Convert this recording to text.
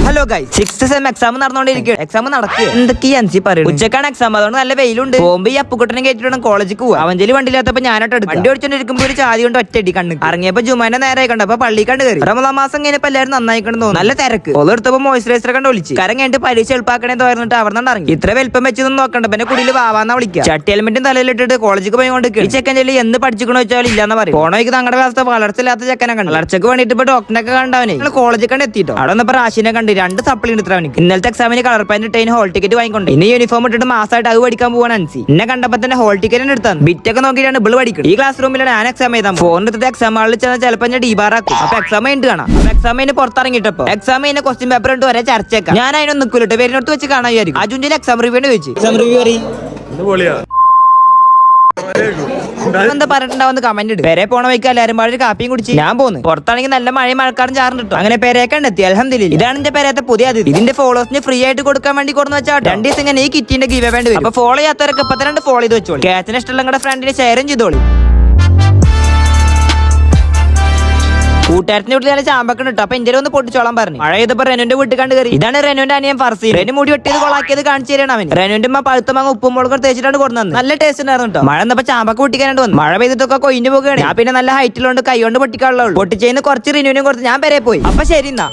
Hello guys, 6th sem exam നടന്നുകൊണ്ടിരിക്കുകയാണ്. Exam നടക്കുക എന്തൊക്കെ അൻസി പറയുന്നത്. ഉച്ചക്കാണ് എക്സാം, അതുകൊണ്ട് നല്ല വെയിലുണ്ട്. പോകുമ്പോ ഈ അപ്പുക്കുട്ടനെ കേട്ടിട്ട് കോളേജിൽ പോവാ. അവഞ്ചലി വണ്ടിയില്ലാത്തപ്പോ ഞാനോട്ട് എടുക്കും. വണ്ടി ഓടിച്ചോണ്ടിരിക്കുമ്പോ ഒരു ചാതി കൊണ്ട് ഒറ്റയടി കണ്ണ് ഇറങ്ങിയപ്പോ ജുമാന്റെ നേരെ കണ്ടു. അപ്പൊ പള്ളി കണ്ട് കയറി. റമദാൻ മാസം കഴിഞ്ഞപ്പോ എല്ലാവരും നന്നായിക്കണം തോന്നുന്നു. നല്ല തിരക്ക്. ഓളെടുത്തപ്പോ മോയ്സ്ചറൈസർ കണ്ട് വിളിച്ച് കരം കഴിഞ്ഞിട്ട് പരീക്ഷ എളുപ്പാക്കണേ തോന്നിട്ട് അവിടെ നിന്ന് ഇറങ്ങി. ഇത്ര വലിപ്പം വെച്ചൊന്നും നോക്കണ്ട. പിന്നെ കുടിയിൽ വാവാന്നാ വിളിക്കുക. ചട്ടി ഹെൽമെറ്റും തലയിലിട്ടിട്ട് കോളേജിൽ പോയിക്കൊണ്ട് ഈ ചെക്കൻ ചെല്ലി എന്ന് പഠിച്ചിക്കണോ വെച്ചാൽ ഇല്ലാന്ന് പറയും. പോണോയ്ക്ക് തങ്ങളുടെ അവസ്ഥ വളർച്ചയില്ലാത്ത ചെക്കനെ കണ്ടു. വളർച്ചക്ക് വേണ്ടിട്ട് ഇപ്പൊ ഡോക്ടറിനൊക്കെ കണ്ടവനെ കോളേജിൽ കണ്ട് എത്തിയിട്ടോ. അവിടെ വന്നപ്പോ റാഷിനെ കണ്ട് 2 സപ്ലി ഉണ്ട്. ഇന്നലത്തെ എക്സാമിന് കളർ പാന്റ് ഇട്ടതിന് ഹോൾ ടിക്കറ്റ് വാങ്ങിക്കൊണ്ട് ഇനി യൂണിഫോം ഇട്ടിട്ട് മാസമായിട്ട് അത് പഠിക്കാൻ പോവാൻ അൻസി. എന്നെ കണ്ടപ്പോ തന്നെ ഹോൾ ടിക്കറ്റ് എടുത്താണ്. ബിറ്റൊക്കെ നോക്കിയിട്ടാണ് ഇബിള് പഠിക്കുന്നത്. ഈ ക്ലാസ് റൂമിലാണ് ഞാൻ എക്സാം ചെയ്താൽ ഫോൺ എടുത്തിട്ട് എക്സാം ഹാളിൽ ചെന്നാൽ ചിലപ്പോൾ ഞാൻ ഡീബാറാക്കും. അപ്പൊ എക്സാം കഴിഞ്ഞിട്ട് കാണാം. എക്സാം കഴിഞ്ഞ് പുറത്തിറങ്ങിട്ടപ്പോ എക്സാം കഴിഞ്ഞ ക്വസ്റ്റ്യൻ പേപ്പർ ഇട്ട് വരെ ചർച്ചയ്ക്കാം. ഞാൻ അതിനൊന്നും നിൽക്കില്ല. പേരിനോട്ട് വെച്ച് കാണാൻ വിചാരിക്കും. അജുന്റെ എക്സാം റിവ്യൂ ചോദിച്ചു. എക്സാം റിവ്യൂ എന്താ പറഞ്ഞിട്ടുണ്ടാവുന്ന കമന്റ് ഇട്ട്. പേരെ പോണ വയ്ക്കാൻ എല്ലാവരും പാടി കാപ്പിയും കുടിച്ച് ഞാൻ പോന്നു. പുറത്താണെങ്കിൽ നല്ല മഴയും മഴക്കാറും ചാറും കിട്ടും. അങ്ങനെ പേരേക്കാൻ എത്തി. അൽഹംദുലില്ലാഹ്. ഇതാണ് എന്റെ പേരത്തെ പുതിയ അതിഥി. ഇതിന്റെ ഫോളോസിന് ഫ്രീ ആയിട്ട് കൊടുക്കാൻ വേണ്ടി കൊടുന്ന് വെച്ചാൽ 2 ദിവസം ഇങ്ങനെ ഈ കിറ്റിന്റെ ഗീവ് വേണ്ടി വരും. അപ്പൊ ഫോളോ ചെയ്യാത്തവരൊക്കെ ഇപ്പൊ തന്നെ ഫോളോ ചെയ്ത് വെച്ചോളൂ. ക്യാച്ചിന് ഇഷ്ടമുള്ള നിങ്ങളുടെ ഫ്രണ്ടിനെ ഷെയറും ചെയ്തോളൂ. കൂട്ടുകാരത്തിന്റെ വീട്ടിൽ ചാമ്പൊക്കെ ഇട്ടു. അപ്പൊ എന്റെ ഒന്ന് പൊട്ടിച്ചോളാൻ പറഞ്ഞു. മഴ ചെയ്തപ്പോ റെനുന്റെ വീട്ടിൽ കണ്ട് കയറി. ഇതാണ് റെനുന്റെ അനിയൻ ഫർസി. റെനു മുടി വെട്ടിയത് കൊളാക്കിയത് കാണിച്ചു തരാണ് അവൻ. റെനുന്റെ അമ്മ പഴുത്ത മാങ്ങ ഉപ്പും മുളകും തേച്ചിട്ടാണ് കൊടുന്നത്. നല്ല ടേസ്റ്റ് ഉണ്ടായിരുന്നു കേട്ടോ. മഴ എന്നപ്പോ ചാമ്പൊക്കെ പൊട്ടിക്കാനായിട്ട് വന്നു. മഴ പെയ്തിട്ടൊക്കെ കൊയിഞ്ഞു പോകുകയാണ്. ഞാൻ പിന്നെ നല്ല ഹൈറ്റിലുണ്ട് കൈ കൊണ്ട് പൊട്ടിക്കാനുള്ളൂ. പൊട്ടിച്ചതിന് കുറച്ച് റിനുവിനും കൊടുത്ത് ഞാൻ പെരെ പോയി. അപ്പൊ ശരി എന്നാ.